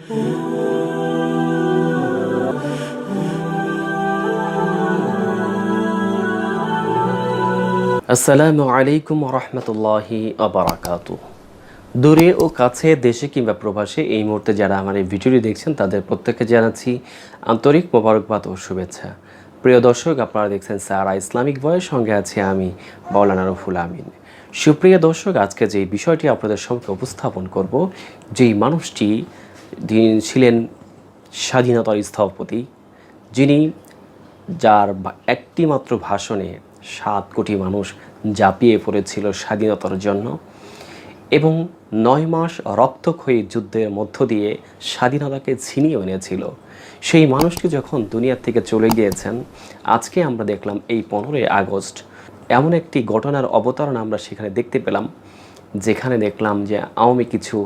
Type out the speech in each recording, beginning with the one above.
আসসালামু আলাইকুম রহমতুল্লাহি আবরাকাতুহ। দূরে ও কাছে, দেশে কিংবা প্রবাসে এই মুহূর্তে যারা আমার এই ভিডিওটি দেখছেন তাদের প্রত্যেককে জানাচ্ছি আন্তরিক মোবারকবাদ ও শুভেচ্ছা। প্রিয় দর্শক, আপনারা দেখছেন সারা ইসলামিক ভয়েস, সঙ্গে আছি আমি মাওলানা রুহুল আমিন। সুপ্রিয় দর্শক, আজকে যে বিষয়টি আপনাদের সঙ্গে উপস্থাপন করব, যেই মানুষটি ছিলেন স্বাধীনতার স্থপতি, যিনি যার একটি মাত্র ভাষণে 7 কোটি মানুষ ঝাঁপিয়ে পড়েছিল স্বাধীনতার জন্য এবং 9 মাস রক্তক্ষয়ী যুদ্ধের মধ্য দিয়ে স্বাধীনতাকে ছিনিয়ে এনেছিল, সেই মানুষটি যখন দুনিয়া থেকে চলে গিয়েছেন, আজকে আমরা দেখলাম এই 15ই আগস্ট এমন একটি ঘটনার অবতারণা আমরা সেখানে দেখতে পেলাম, যেখানে দেখলাম যে আওয়ামী কিছু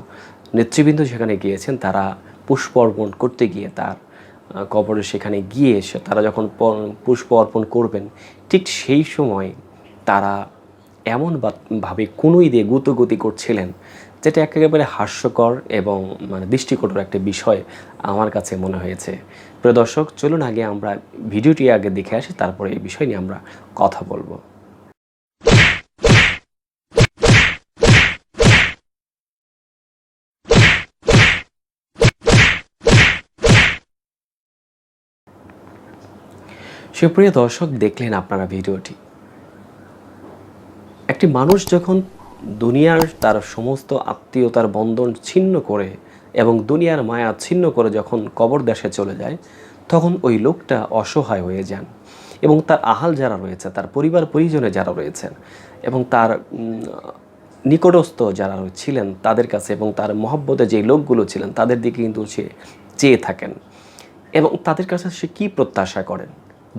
নেতৃবৃন্দ সেখানে গিয়েছেন। তারা পুষ্প অর্পণ করতে গিয়ে তার কবরে সেখানে গিয়ে এসে তারা যখন পুষ্প অর্পণ করবেন, ঠিক সেই সময় তারা এমনভাবে কুনুই দিয়ে গুতোগুতি করছিলেন, যেটা একেবারে হাস্যকর এবং দৃষ্টিকটুর একটা বিষয় আমার কাছে মনে হয়েছে। প্রিয় দর্শক, চলুন আগে আমরা ভিডিওটি আগে দেখে আসি, তারপরে এই বিষয় নিয়ে আমরা কথা বলবো। সুপ্রিয় দর্শক, দেখলেন আপনারা ভিডিওটি। একটি মানুষ যখন দুনিয়ার তার সমস্ত আত্মীয়তার বন্ধন ছিন্ন করে এবং দুনিয়ার মায়া ছিন্ন করে যখন কবর দেশে চলে যায়, তখন ওই লোকটা অসহায় হয়ে যান এবং তার আহাল যারা রয়েছে, তার পরিবার পরিজনে যারা রয়েছেন এবং তার নিকটস্থ যারা ছিলেন তাদের কাছে এবং তার মহব্বতে যে লোকগুলো ছিলেন তাদের দিকে কিন্তু সে চেয়ে থাকেন এবং তাদের কাছে সে কী প্রত্যাশা করেন।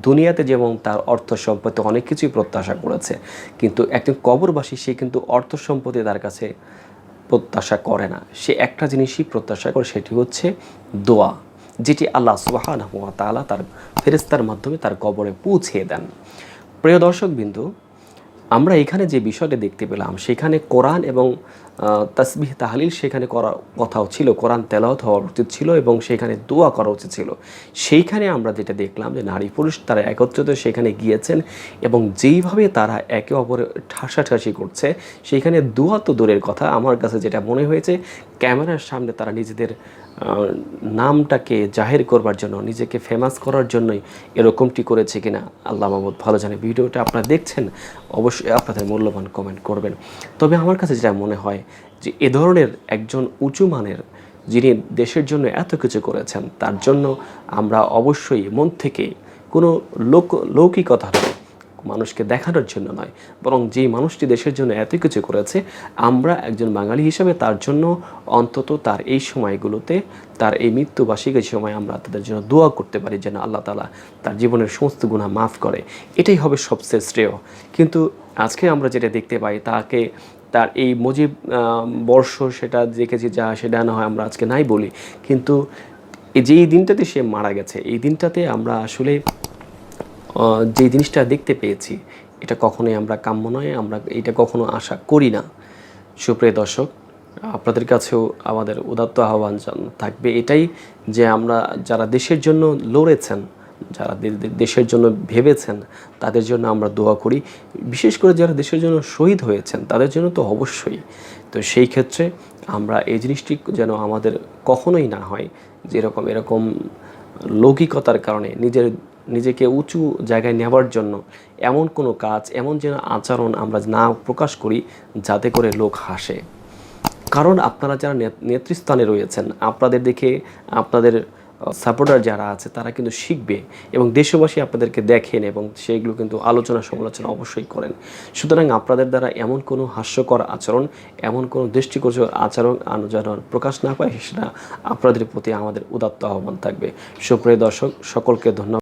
দুনিয়াতে যেমন তার অর্থ সম্পত্তি অনেক কিছুই প্রত্যাশা করেছে, কিন্তু একজন কবরবাসী সে কিন্তু অর্থ সম্পত্তি তার কাছে প্রত্যাশা করে না। সে একটা জিনিসই প্রত্যাশা করে, সেটি হচ্ছে দোয়া, যেটি আল্লাহ সুবহানাহু ওয়া তাআলা তার ফেরেশতার মাধ্যমে তার কবরে পৌঁছিয়ে দেন। প্রিয় দর্শকবিন্দু, আমরা এখানে যে বিষয়টা দেখতে পেলাম, সেখানে কোরআন এবং তাসবিহ তাহলিল সেখানে করার কথাও ছিল, কোরআন তেলাওয়াত হওয়া উচিত ছিল এবং সেখানে দোয়া করা উচিত ছিল। সেইখানে আমরা যেটা দেখলাম যে নারী পুরুষ তারা একত্রিত সেখানে গিয়েছেন এবং যেইভাবে তারা একে অপরে ঠাসাঠাসি করছে, সেইখানে দোয়া তো দূরের কথা, আমার কাছে যেটা মনে হয়েছে ক্যামেরার সামনে তারা নিজেদের নামটাকে জাহির করবার জন্য, নিজেকে ফেমাস করার জন্যই এরকমটি করেছে কিনা আল্লাহ মাহমুদ ভালো জানে। ভিডিওটা আপনারা দেখছেন, অবশ্যই আপনাদের মূল্যবান কমেন্ট করবেন। তবে আমার কাছে যেটা মনে হয় যে এ ধরনের একজন উঁচু মানের, যিনি দেশের জন্য এত কিছু করেছেন, তার জন্য আমরা অবশ্যই মন থেকে কোনো লৌকিকতা নয়, মানুষকে দেখানোর জন্য নয়, বরং যেই মানুষটি দেশের জন্য এত কিছু করেছে, আমরা একজন বাঙালি হিসেবে তার জন্য অন্তত তার এই সময়গুলোতে, তার এই মৃত্যুবার্ষিকীর সময় আমরা তাদের জন্য দোয়া করতে পারি যেন আল্লাহ তাআলা তার জীবনের সমস্ত গুনাহ মাফ করে। এটাই হবে সবচেয়ে শ্রেয়। কিন্তু আজকে আমরা যেটা দেখতে পাই, তাকে তার এই মুজিব বর্ষ সেটা দেখেছি, যা সেটা না হয় আমরা আজকে নাই বলি, কিন্তু যেই দিনটাতে সে মারা গেছে, এই দিনটাতে আমরা আসলে যে জিনিসটা দেখতে পেয়েছি, এটা কখনোই আমরা কাম্য নয়, আমরা এটা কখনো আশা করি না। সুপ্রিয় দর্শক, আপনাদের কাছেও আমাদের উদাত্ত আহ্বান থাকবে এটাই যে আমরা যারা দেশের জন্য লড়েছেন, যারা দেশের জন্য ভেবেছেন, তাদের জন্য আমরা দোয়া করি। বিশেষ করে যারা দেশের জন্য শহীদ হয়েছেন তাদের জন্য তো অবশ্যই। তো সেই ক্ষেত্রে আমরা এই জিনিসটি যেন আমাদের কখনোই না হয় যে এরকম লৌকিকতার কারণে নিজেকে উঁচু জায়গায় নেওয়ার জন্য এমন কোনো কাজ, এমন যেন আচরণ আমরা না প্রকাশ করি যাতে করে লোক হাসে। কারণ আপনারা যারা নেতৃস্থানে রয়েছেন, আপনাদের দেখে আপনাদের সাপোর্টার যারা আছে তারা কিন্তু শিখবে এবং দেশবাসী আপনাদেরকে দেখেন এবং সেইগুলো কিন্তু আলোচনা সমালোচনা অবশ্যই করেন। সুতরাং আপনাদের দ্বারা এমন কোনো হাস্যকর আচরণ, এমন কোনো দৃষ্টিগোচর আচরণ যেন প্রকাশ না পায়, সেটা আপনাদের প্রতি আমাদের উদাত্ত আহ্বান থাকবে। সুপ্রিয় দর্শক, সকলকে ধন্যবাদ।